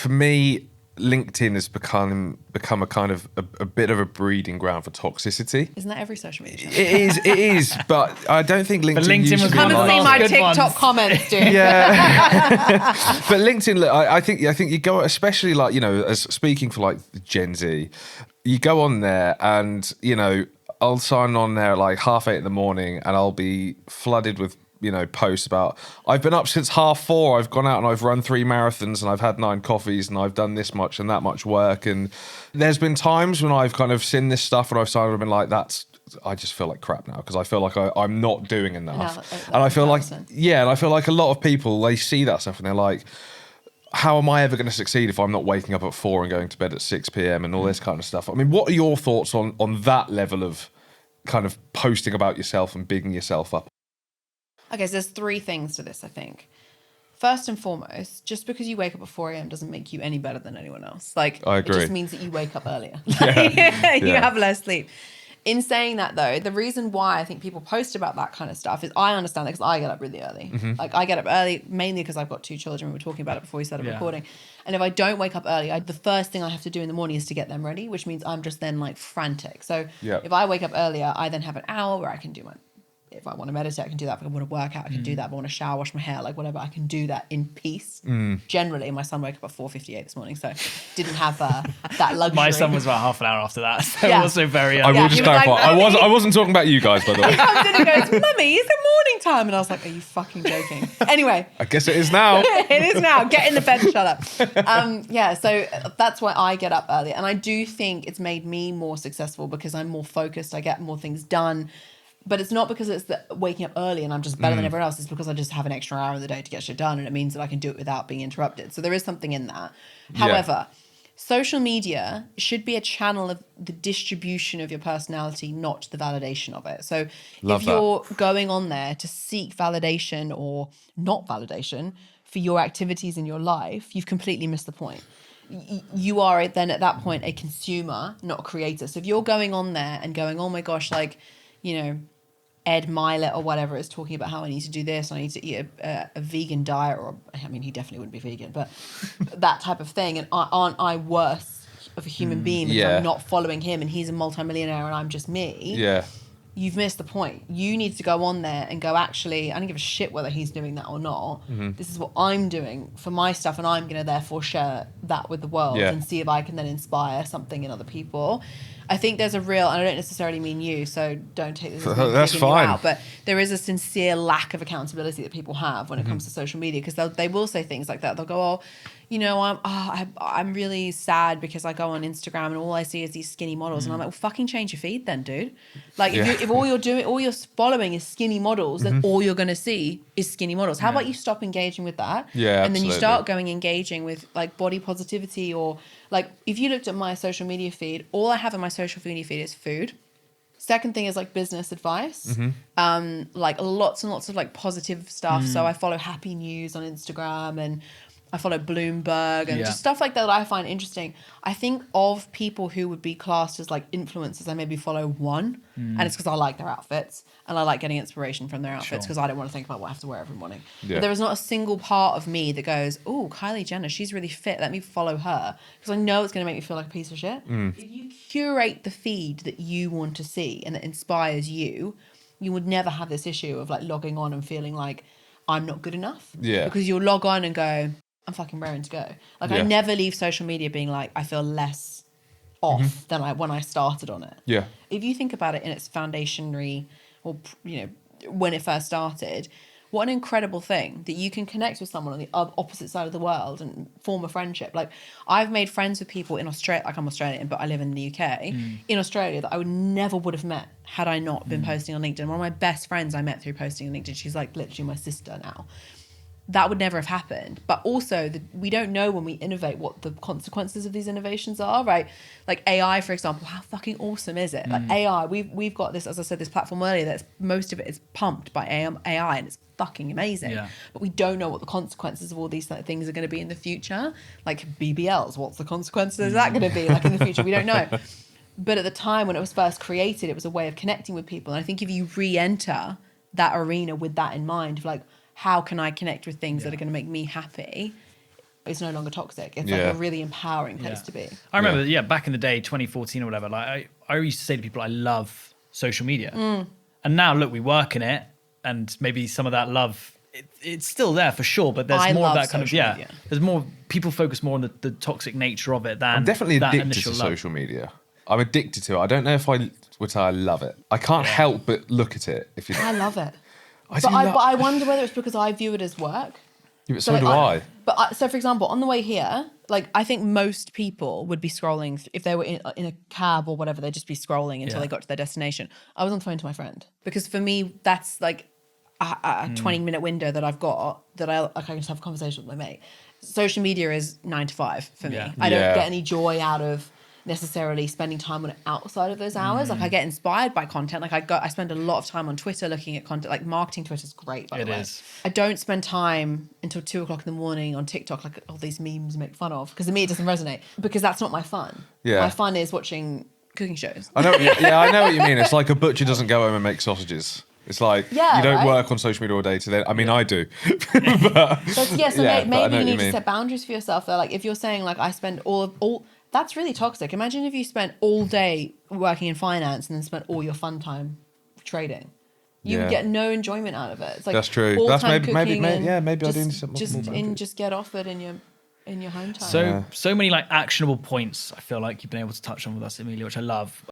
for me, LinkedIn has become a kind of a bit of a breeding ground for toxicity. Isn't that every social media channel? It is, but I don't think LinkedIn used to be Come and like... see my Good TikTok ones. comments, dude. Yeah. But LinkedIn, look, I think you go, especially like, you know, as speaking for like Gen Z, you go on there and, you know, I'll sign on there at like 8:30 in the morning and I'll be flooded with, you know, posts about, I've been up since 4:30, I've gone out and I've run 3 marathons and I've had 9 coffees and I've done this much and that much work. And there's been times when I've kind of seen this stuff and I've signed up and been like, I just feel like crap now because I feel like I'm not doing enough. And I feel like, and I feel like a lot of people, they see that stuff and they're like, how am I ever going to succeed if I'm not waking up at 4 and going to bed at 6 p.m. and all this kind of stuff? I mean, what are your thoughts on that level of kind of posting about yourself and bigging yourself up? Okay, so there's 3 things to this, I think. First and foremost, just because you wake up at 4 a.m. doesn't make you any better than anyone else. Like, I agree. It just means that you wake up earlier. You have less sleep. In saying that, though, the reason why I think people post about that kind of stuff is I understand it because I get up really early. Like, I get up early mainly because I've got 2 children. We were talking about it before we started recording. And if I don't wake up early, the first thing I have to do in the morning is to get them ready, which means I'm just then like frantic. So if I wake up earlier, I then have an hour where I can do if I want to meditate, I can do that. If I want to work out, I can do that. If I want to shower, wash my hair, like whatever, I can do that in peace. Generally, my son woke up at 4:58 this morning, so didn't have that luxury. My son was about half an hour after that, so also very I early. will just clarify. Like, I wasn't talking about you guys, by the way. He comes in and goes, "Mummy, is it morning time?" And I was like, "Are you fucking joking?" Anyway. I guess it is now. It is now. Get in the bed and shut up. So that's why I get up early. And I do think it's made me more successful because I'm more focused. I get more things done. But it's not because it's waking up early and I'm just better than everyone else. It's because I just have an extra hour in the day to get shit done. And it means that I can do it without being interrupted. So there is something in that. However, social media should be a channel of the distribution of your personality, not the validation of it. So if you're going on there to seek validation or not validation for your activities in your life, you've completely missed the point. You are then at that point a consumer, not a creator. So if you're going on there and going, oh my gosh, like, you know, Ed Milet or whatever is talking about how I need to do this, I need to eat a vegan diet, or I mean, he definitely wouldn't be vegan, but that type of thing. And aren't I worse of a human being because I'm not following him and he's a multimillionaire and I'm just me? Yeah. You've missed the point. You need to go on there and go, actually, I don't give a shit whether he's doing that or not. This is what I'm doing for my stuff, and I'm going to therefore share that with the world and see if I can then inspire something in other people. I think there's a real, and I don't necessarily mean you, so don't take this as me That's picking you fine. out, but there is a sincere lack of accountability that people have when it comes to social media, because they will say things like that. They'll go, oh, you know, I'm really sad because I go on Instagram and all I see is these skinny models. And I'm like, well, fucking change your feed then, dude. Like, if all you're following is skinny models, then all you're going to see is skinny models. How about you stop engaging with that? Yeah, and then you start engaging with like body positivity, or like if you looked at my social media feed, all I have in my social media feed is food. Second thing is like business advice, like lots and lots of like positive stuff. So I follow Happy News on Instagram and I follow Bloomberg and just stuff like that I find interesting. I think of people who would be classed as like influencers, I maybe follow one, and it's because I like their outfits and I like getting inspiration from their outfits because I don't want to think about what I have to wear every morning. But there is not a single part of me that goes, oh, Kylie Jenner, she's really fit, let me follow her, because I know it's going to make me feel like a piece of shit. If you curate the feed that you want to see and that inspires you, you would never have this issue of like logging on and feeling like I'm not good enough. Because you'll log on and go, I'm fucking raring to go. Like I never leave social media being like, I feel less off than when I started on it. Yeah. If you think about it in its foundationary, or, you know, when it first started, what an incredible thing that you can connect with someone on the opposite side of the world and form a friendship. Like I've made friends with people in Australia, like I'm Australian, but I live in the UK, in Australia, that I would have met had I not been posting on LinkedIn. One of my best friends I met through posting on LinkedIn. She's like literally my sister now. That would never have happened. But also, we don't know when we innovate what the consequences of these innovations are, right? Like AI, for example, how fucking awesome is it? Like AI, we've got this, as I said, this platform earlier, that's most of it is pumped by AI, and it's fucking amazing. But we don't know what the consequences of all these things are going to be in the future. Like BBLs, what's the consequences of that going to be like in the future? We don't know. But at the time when it was first created, it was a way of connecting with people. And I think if you re-enter that arena with that in mind, of like, how can I connect with things that are going to make me happy? it's no longer toxic. It's like a really empowering place to be. I remember, back in the day, 2014 or whatever, like I used to say to people, I love social media. And now, look, we work in it, and maybe some of that love, it's still there for sure, but there's more of that kind of, media. There's more, people focus more on the toxic nature of it than I'm definitely that addicted to social media. I'm addicted to it. I don't know if I would say I love it. I can't help but look at it. If you, I love it. But I wonder whether it's because I view it as work. Yeah, but so do I. So, for example, on the way here, like I think most people would be scrolling if they were in a cab or whatever. They'd just be scrolling until they got to their destination. I was on the phone to my friend because for me, that's like a 20-minute window that I've got that I can just have a conversation with my mate. Social media is 9 to 5 for me. I don't get any joy out of necessarily spending time on it outside of those hours. Like I get inspired by content. Like I spend a lot of time on Twitter looking at content. Like marketing Twitter is great, by the way. It is. I don't spend time until 2 o'clock in the morning on TikTok, like all these memes make fun of, because to me it doesn't resonate, because that's not my fun. Yeah. My fun is watching cooking shows. I know. I know what you mean. It's like a butcher doesn't go home and make sausages. It's like you don't work on social media all day today. I mean, I do. Maybe you need to set boundaries for yourself. Though, like if you're saying like I spend all that's really toxic. Imagine if you spent all day working in finance and then spent all your fun time trading. You would get no enjoyment out of it. It's like that's true. That's maybe I do need to just get off it in your home time. So many like actionable points I feel like you've been able to touch on with us, Emilia, which I love.